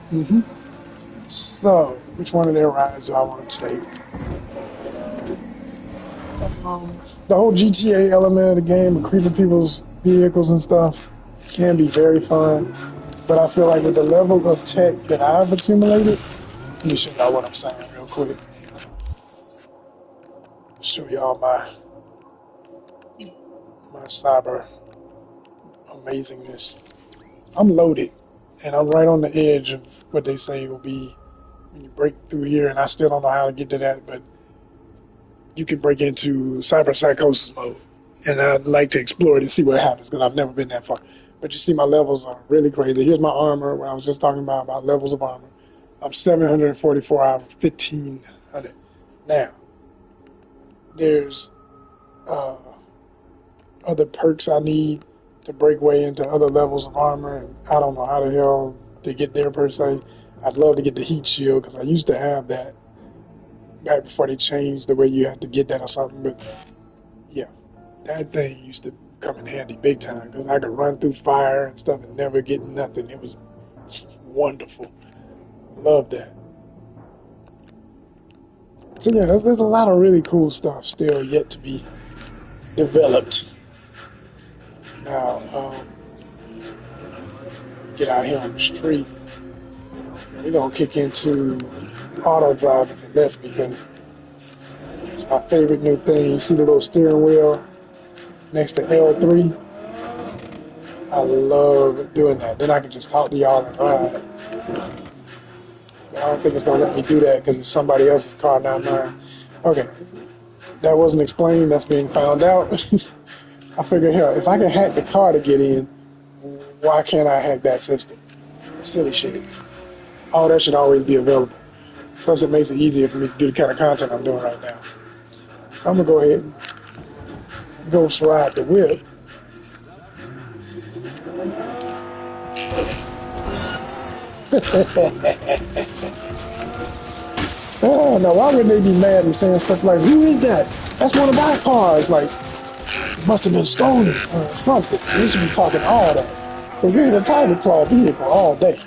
A: So, which one of their rides do I want to take? The whole GTA element of the game, of creeping people's vehicles and stuff, can be very fun. But I feel like with the level of tech that I've accumulated, let me show y'all what I'm saying real quick. Show y'all my cyber amazingness. I'm loaded, and I'm right on the edge of what they say will be when you break through here, and I still don't know how to get to that, but you can break into cyber psychosis mode, and I'd like to explore it and see what happens, because I've never been that far. But you see my levels are really crazy. Here's my armor, what I was just talking about levels of armor. I'm 744 out of 1,500. Now, there's other perks I need to break way into other levels of armor, and I don't know how the hell to get there per se. I'd love to get the heat shield, because I used to have that back before they changed the way you had to get that or something. But yeah, that thing used to come in handy big time, because I could run through fire and stuff and never get nothing. It was wonderful. Love that. So yeah, there's a lot of really cool stuff still yet to be developed. Now, get out here on the street. We're gonna kick into auto drive if it lets me, because it's my favorite new thing. You see the little steering wheel next to L3? I love doing that. Then I can just talk to y'all and ride. But I don't think it's gonna let me do that because it's somebody else's car, not mine. Okay, that wasn't explained. That's being found out. I figured, hell, if I can hack the car to get in, why can't I hack that system? Silly shit. All that should always be available. Plus, it makes it easier for me to do the kind of content I'm doing right now. So I'm gonna go ahead and ghost ride the whip. Oh, now why would they be mad and saying stuff like, "Who is that? That's one of our cars." Like, it must have been stolen or something. They should be talking all that. Because this is a Tiger Claw vehicle all day.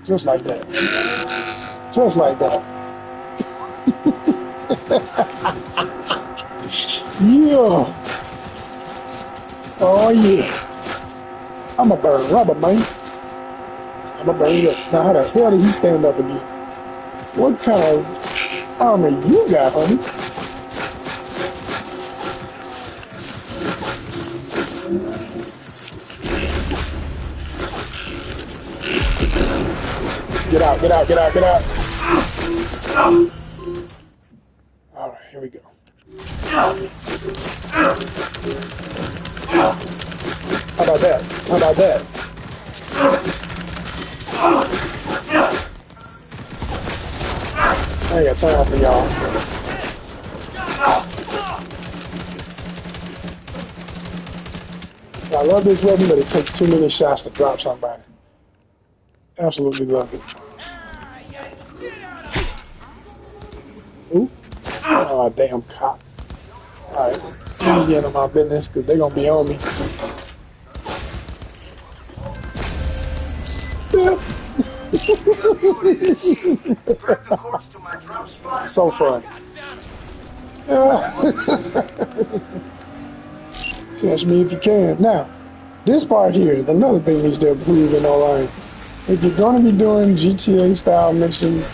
A: Just like that. Just like that. Yeah. Oh yeah. I'ma burn rubber, man. I'ma burn you up. Now how the hell did he stand up again? What kind of armor you got, honey? Get out, get out, get out, get out. All right, here we go. How about that? How about that? I ain't got time for y'all. I love this weapon, but it takes too many shots to drop somebody. Absolutely love it. Ooh. Oh, damn cop. Alright, let me get on my business, because they're going to be on me. So fun. Catch me if you can. Now, this part here is another thing needs to improve in Orion. If you're going to be doing GTA style missions,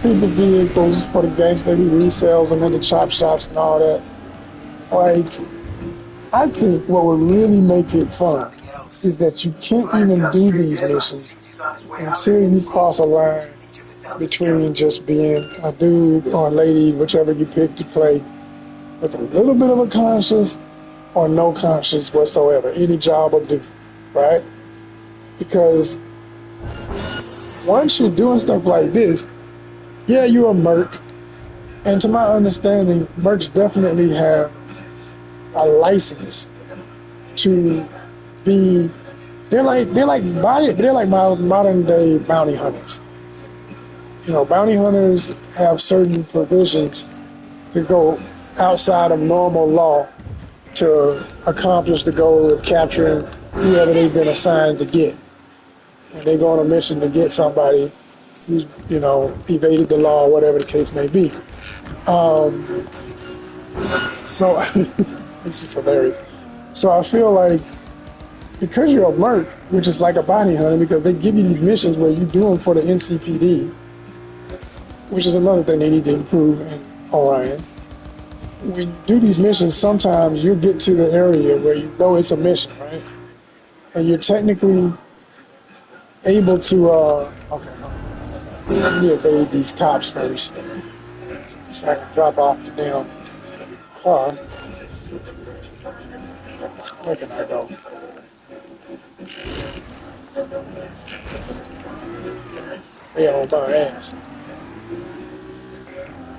A: keep the vehicles for the gangster who resells them in the chop shops and all that. Like, I think what would really make it fun is that you can't even do these missions until you cross a line between just being a dude or a lady, whichever you pick to play, with a little bit of a conscience or no conscience whatsoever. Any job will do, right? Because once you're doing stuff like this, yeah, you're a merc. And to my understanding, mercs definitely have a license to be. They're like modern day bounty hunters. You know, bounty hunters have certain provisions to go outside of normal law to accomplish the goal of capturing whoever they've been assigned to get. And they go on a mission to get somebody who's, you know, evaded the law or whatever the case may be. So, this is hilarious. So I feel like because you're a merc, which is like a bounty hunter, because they give you these missions where you do them for the NCPD, which is another thing they need to improve in Orion. When you do these missions, sometimes you get to the area where you know it's a mission, right? And you're technically able to, okay, let me evade these cops first, so I can drop off the damn car. Where can I go? They on my ass.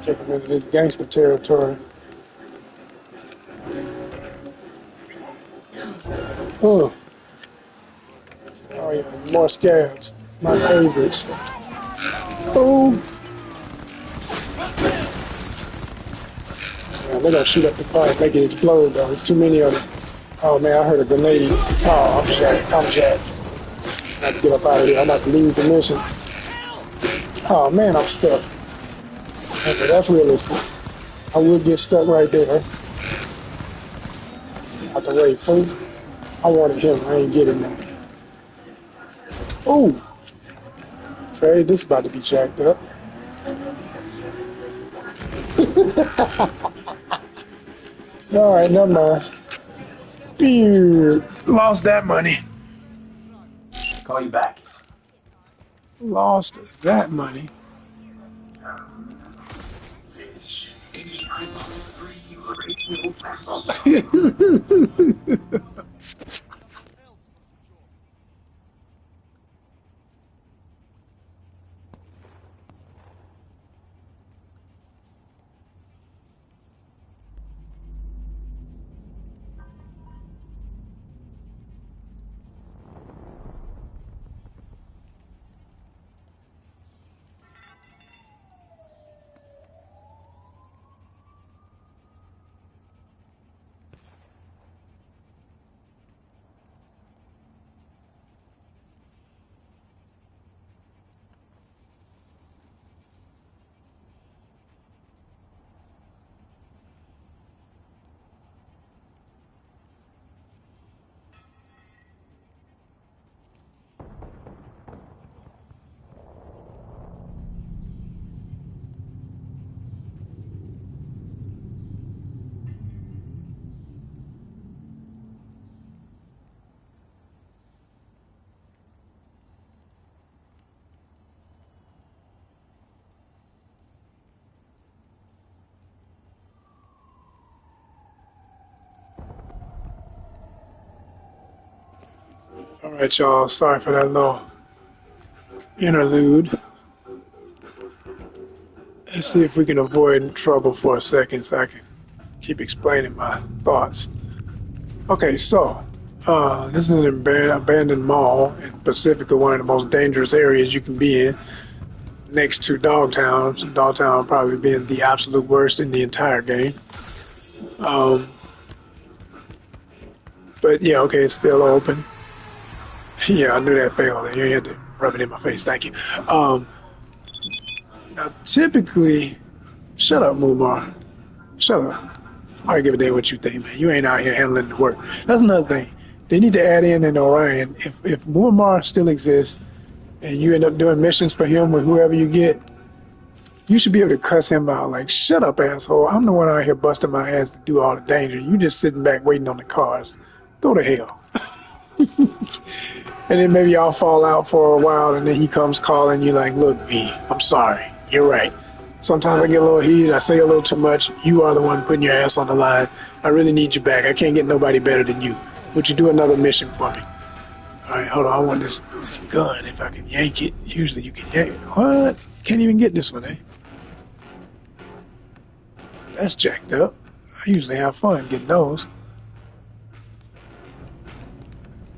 A: Take them into this gangster territory. Oh yeah, more scabs. My favorites. Oh. Man, they're gonna shoot up the car and make it explode though. There's too many of them. Oh man, I heard a grenade. Oh, I'm jacked. I have to get up out of here. I'm about to lose the mission. Oh man, I'm stuck. Okay, that's realistic. I would get stuck right there. Out the way, fool. I wanted him. I ain't getting him. Oh. Okay, this is about to be jacked up. All right, never mind. Pew. Lost that money.
E: Call you back.
A: Lost that money. All right, y'all. Sorry for that little interlude. Let's see if we can avoid trouble for a second so I can keep explaining my thoughts. Okay, so this is an abandoned mall in Pacifica, one of the most dangerous areas you can be in, next to Dogtown. Dogtown probably being the absolute worst in the entire game. But yeah, okay, it's still open. Yeah, I knew that failed. You had to rub it in my face. Thank you. Now, typically, shut up, Mumar. Shut up. I give a damn what you think, man. You ain't out here handling the work. That's another thing. They need to add in Orion. If Muammar still exists and you end up doing missions for him with whoever you get, you should be able to cuss him out. Like, shut up, asshole. I'm the one out here busting my ass to do all the danger. You just sitting back waiting on the cars. Go to hell. And then maybe y'all fall out for a while, and then he comes calling you like, look, V, I'm sorry. You're right. Sometimes I get a little heated. I say a little too much. You are the one putting your ass on the line. I really need you back. I can't get nobody better than you. Would you do another mission for me? All right, hold on. I want this gun. If I can yank it. Usually you can yank it. What? Can't even get this one, eh? That's jacked up. I usually have fun getting those.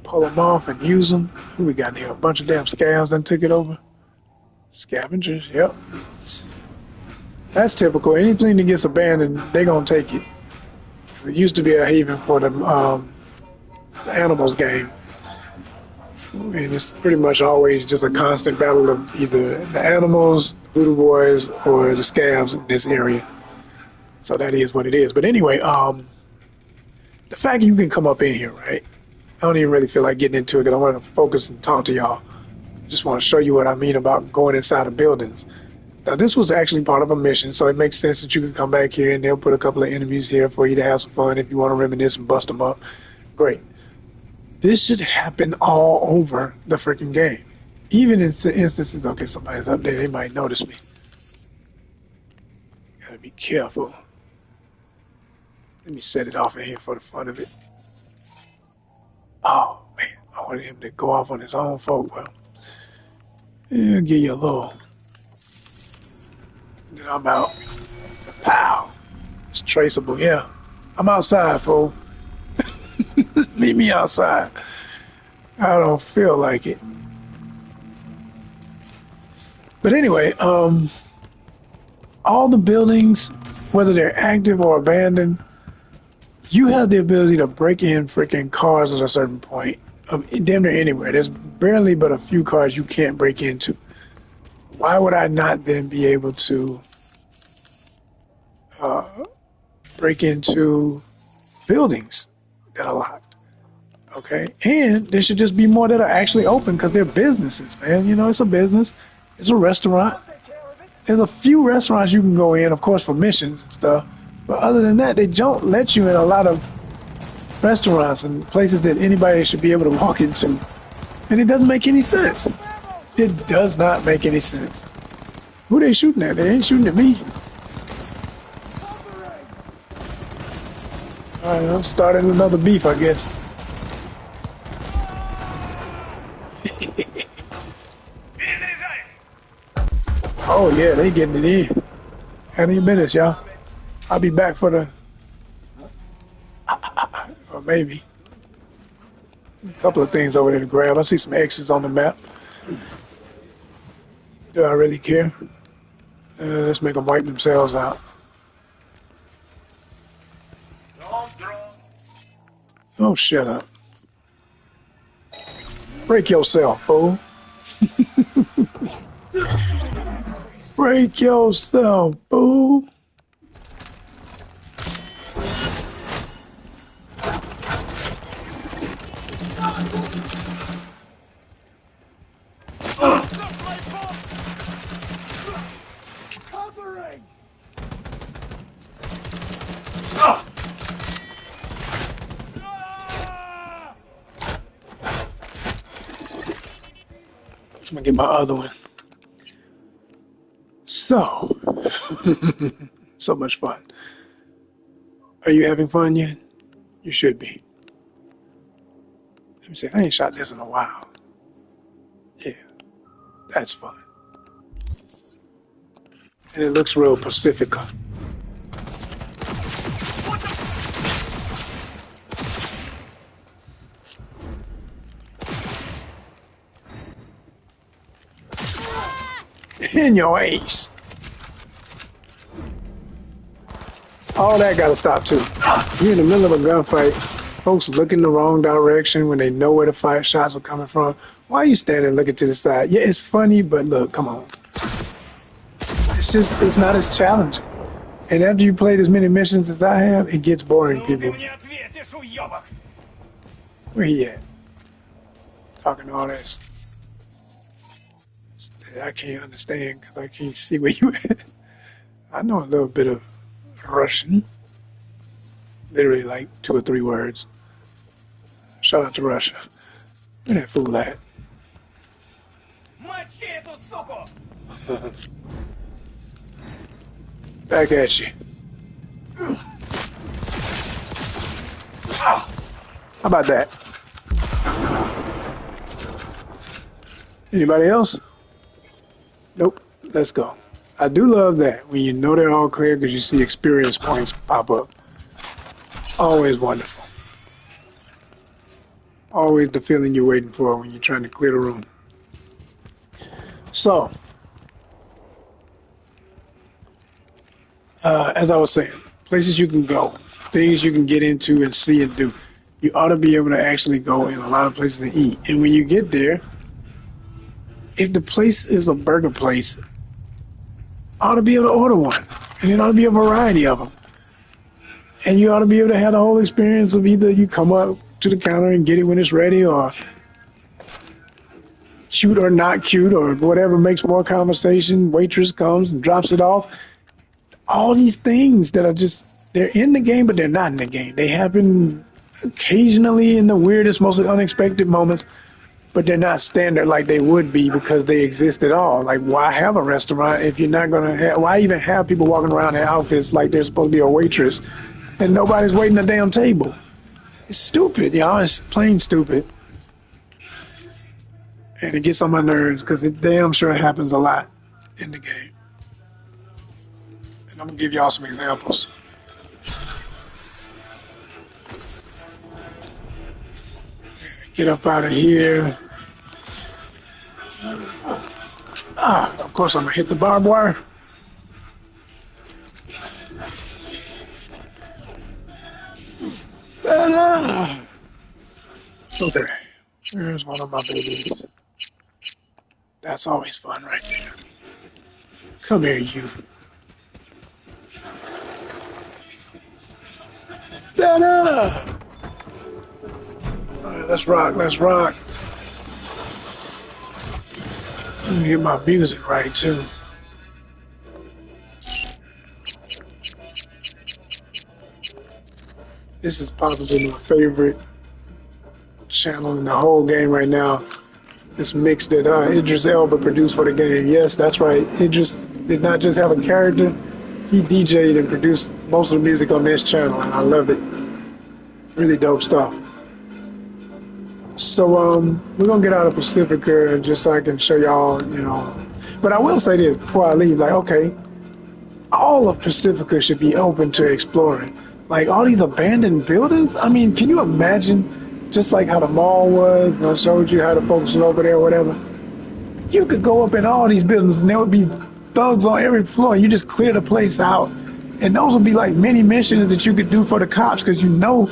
A: Pull them off and use them. Who we got here? A bunch of damn scavs done took it over. Scavengers, yep. That's typical. Anything that gets abandoned, they gonna take it. It used to be a haven for the animals game. And it's pretty much always just a constant battle of either the animals, voodoo boys, or the scavs in this area. So that is what it is. But anyway, the fact you can come up in here, right? I don't even really feel like getting into it because I want to focus and talk to y'all. Just want to show you what I mean about going inside of buildings. Now, this was actually part of a mission, so it makes sense that you can come back here and they'll put a couple of interviews here for you to have some fun if you want to reminisce and bust them up. Great. This should happen all over the freaking game. Even in instances, okay, somebody's up there, they might notice me. Gotta be careful. Let me set it off in here for the fun of it. Oh, man, I wanted him to go off on his own folk. Well, yeah, give you a little. Then I'm out. Pow. It's traceable, yeah. I'm outside, fool. Meet me outside. I don't feel like it. But anyway, all the buildings, whether they're active or abandoned, you have the ability to break in freaking cars at a certain point. Damn near anywhere. There's barely but a few cars you can't break into. Why would I not then be able to break into buildings that are locked? Okay, and there should just be more that are actually open because they're businesses, man. You know, it's a business. It's a restaurant. There's a few restaurants you can go in, of course, for missions and stuff. But other than that, they don't let you in a lot of restaurants and places that anybody should be able to walk into. And it doesn't make any sense. It does not make any sense. Who they shooting at? They ain't shooting at me. All right, I'm starting another beef, I guess. Oh yeah, they getting it in. Any minutes, y'all. I'll be back for the, or maybe, a couple of things over there to grab. I see some X's on the map. Do I really care? Let's make them wipe themselves out. Oh, shut up. Break yourself, fool. Break yourself, fool. I'm gonna get my other one. So, so much fun. Are you having fun yet? You should be. Let me see, I ain't shot this in a while. Yeah, that's fun. And it looks real Pacifica. In your ace. All that gotta stop too. You're in the middle of a gunfight. Folks look in the wrong direction when they know where the fire shots are coming from. Why are you standing looking to the side? Yeah, it's funny, but look, come on. It's not as challenging. And after you played as many missions as I have, it gets boring,
G: Ну ты
A: people.
G: мне ответишь, уёбок!
A: Where he at? Talking all that I can't understand because I can't see where you at. I know a little bit of Russian. Literally like 2 or 3 words. Shout out to Russia. Where that fool at?
G: Мочи эту суку!
A: Back at you. How about that? Anybody else? Nope. Let's go. I do love that when you know they're all clear because you see experience points pop up. Always wonderful. Always the feeling you're waiting for when you're trying to clear the room. So, as I was saying, places you can go, things you can get into and see and do. You ought to be able to actually go in a lot of places and eat. And when you get there, if the place is a burger place, ought to be able to order one. And it ought to be a variety of them. And you ought to be able to have the whole experience of either you come up to the counter and get it when it's ready, or cute or not cute, or whatever makes more conversation. Waitress comes and drops it off. All these things that are just, they're in the game, but they're not in the game. They happen occasionally in the weirdest, most unexpected moments, but they're not standard like they would be because they exist at all. Like, why have a restaurant if you're not going to have, why even have people walking around in outfits like they're supposed to be a waitress and nobody's waiting at a damn table? It's stupid, y'all. It's plain stupid. And it gets on my nerves because it damn sure happens a lot in the game. And I'm going to give y'all some examples. Get up out of here. Of course I'm going to hit the barbed wire. Okay, here's one of my babies. That's always fun right there. Come here, you. All right, let's rock, let's rock. Let me get my music right, too. This is possibly my favorite channel in the whole game right now. This mix that Idris Elba produced for the game. Yes, that's right. Idris did not just have a character. He DJ'd and produced most of the music on this channel, and I love it. Really dope stuff. So we're gonna get out of Pacifica just so I can show y'all, you know. But I will say this before I leave, like, okay, all of Pacifica should be open to exploring. Like all these abandoned buildings. I mean, can you imagine just like how the mall was, and I showed you how the folks were over there, whatever. You could go up in all these buildings and there would be thugs on every floor. You just clear the place out. And those would be like mini missions that you could do for the cops because you know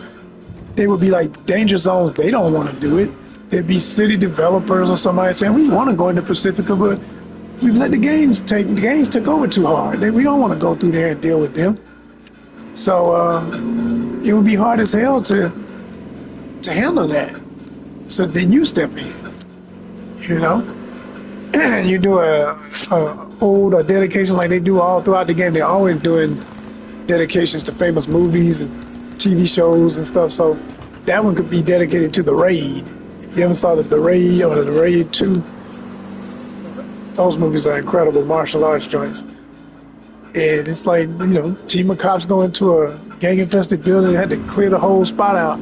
A: they would be like danger zones. They don't want to do it. There'd be city developers or somebody saying, we want to go into Pacifica, but we've let the games took over too hard. We don't want to go through there and deal with them. So it would be hard as hell to handle that. So then you step in, you know, and you do a dedication like they do all throughout the game. They're always doing dedications to famous movies and TV shows and stuff. So that one could be dedicated to The Raid. If you ever saw The Raid or The Raid 2, those movies are incredible martial arts joints. And it's like, you know, team of cops go into a gang-infested building and had to clear the whole spot out.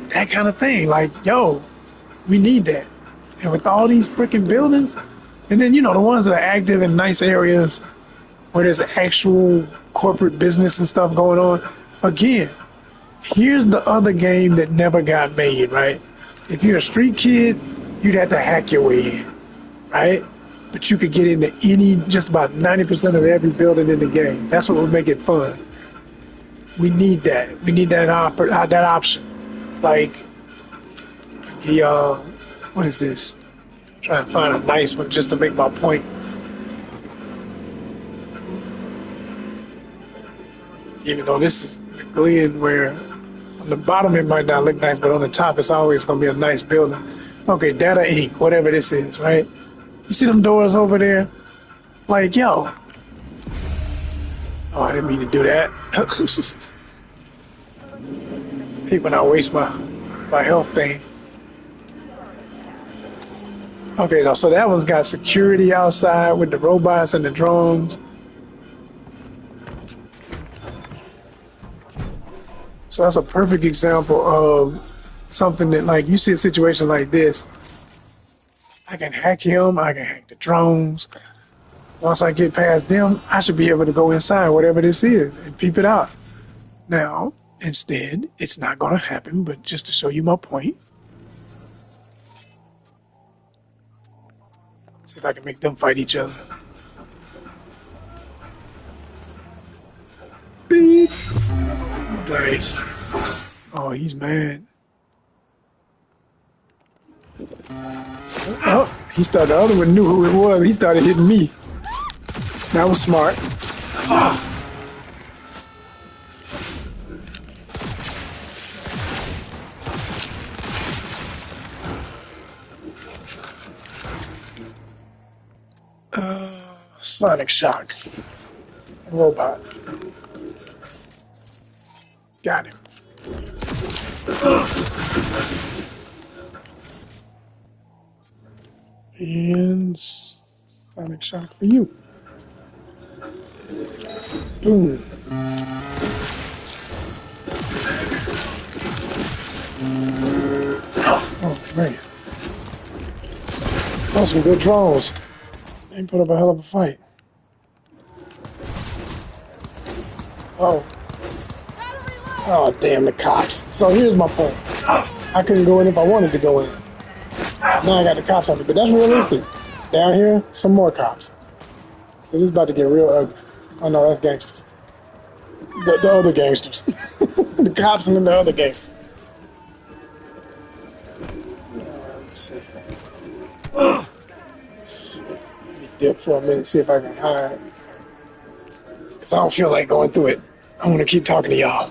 A: That kind of thing. Like, yo, we need that. And with all these freaking buildings, and then, you know, the ones that are active in nice areas where there's actual corporate business and stuff going on. Again, here's the other game that never got made, right? If you're a street kid, you'd have to hack your way in, right? But you could get into just about 90% of every building in the game. That's what would make it fun. We need that. We need that option. Like, what is this? Try and find a nice one just to make my point. Even though this is the Glen where on the bottom it might not look nice, but on the top it's always going to be a nice building. Okay, Data Inc., whatever this is, right? You see them doors over there? Like, yo. Oh, I didn't mean to do that. Hate when I waste my health thing. Okay, so that one's got security outside with the robots and the drones. So that's a perfect example of something that, like, you see a situation like this, I can hack him, I can hack the drones. Once I get past them, I should be able to go inside whatever this is and peep it out. Now, instead, it's not going to happen, but just to show you my point. See if I can make them fight each other. Beep. Nice. Oh, he's mad. Oh, he started. The other one knew who it was. He started hitting me. That was smart. Sonic Shock. Robot. Got him. And Sonic Shock for you. Boom. Oh, man. Those some good drones. They put up a hell of a fight. Oh. Oh, damn, the cops. So here's my point. I couldn't go in if I wanted to go in. Now I got the cops on me, but that's realistic. Down here, some more cops. So this is about to get real ugly. Oh no, that's gangsters. The other gangsters. The cops and then the other gangsters. Let's see. Let me dip for a minute, see if I can hide. Because I don't feel like going through it. I want to keep talking to y'all.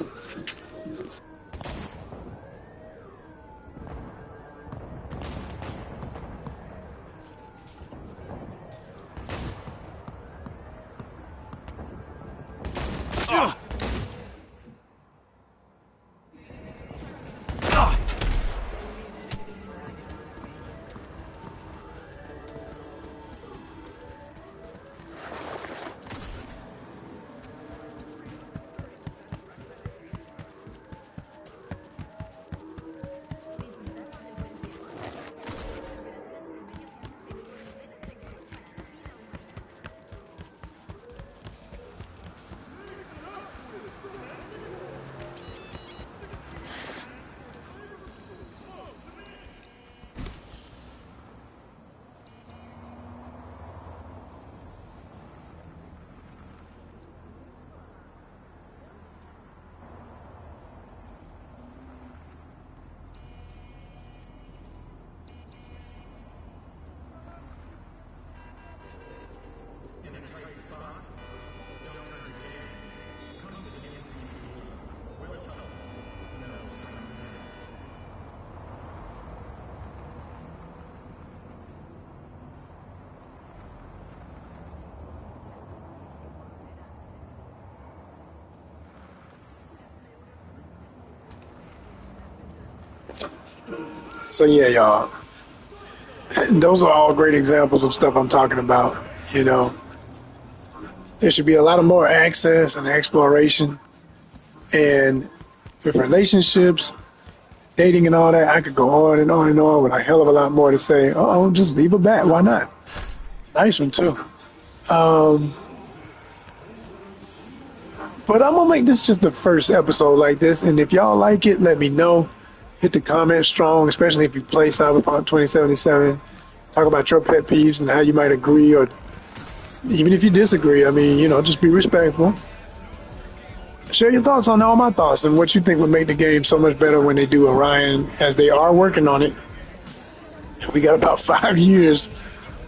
A: So yeah, y'all, those are all great examples of stuff I'm talking about. You know, there should be a lot of more access and exploration, and with relationships, dating and all that, I could go on and on and on with a hell of a lot more to say. Oh, just leave it back. Why not? Nice one too. But I'm gonna make this just the first episode like this, and if y'all like it, let me know. Hit the comment strong, especially if you play Cyberpunk 2077. Talk about your pet peeves and how you might agree, or even if you disagree. I mean, you know, just be respectful. Share your thoughts on all my thoughts and what you think would make the game so much better when they do Orion, as they are working on it. We got about 5 years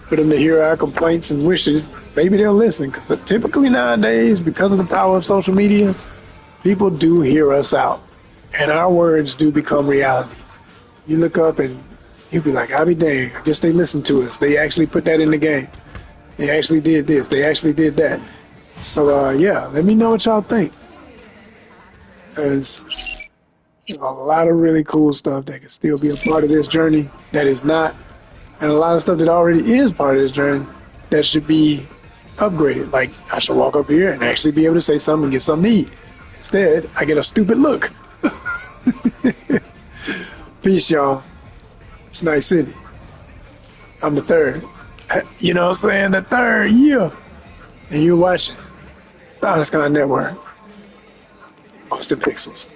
A: for them to hear our complaints and wishes. Maybe they'll listen, because typically nowadays, because of the power of social media, People do hear us out, and our words do become reality. You look up and you'll be like, I'll be dang, I guess they listened to us. They actually put that in the game. They actually did this. They actually did that. So, yeah, let me know what y'all think. Because there's a lot of really cool stuff that can still be a part of this journey that is not, and a lot of stuff that already is part of this journey that should be upgraded. Like, I should walk up here and actually be able to say something and get something to eat. Instead, I get a stupid look. Peace, y'all. It's Night City. I'm the third. You know what I'm saying? The third, yeah. And you're watching the Honest Con Network. Bustin' Pixels.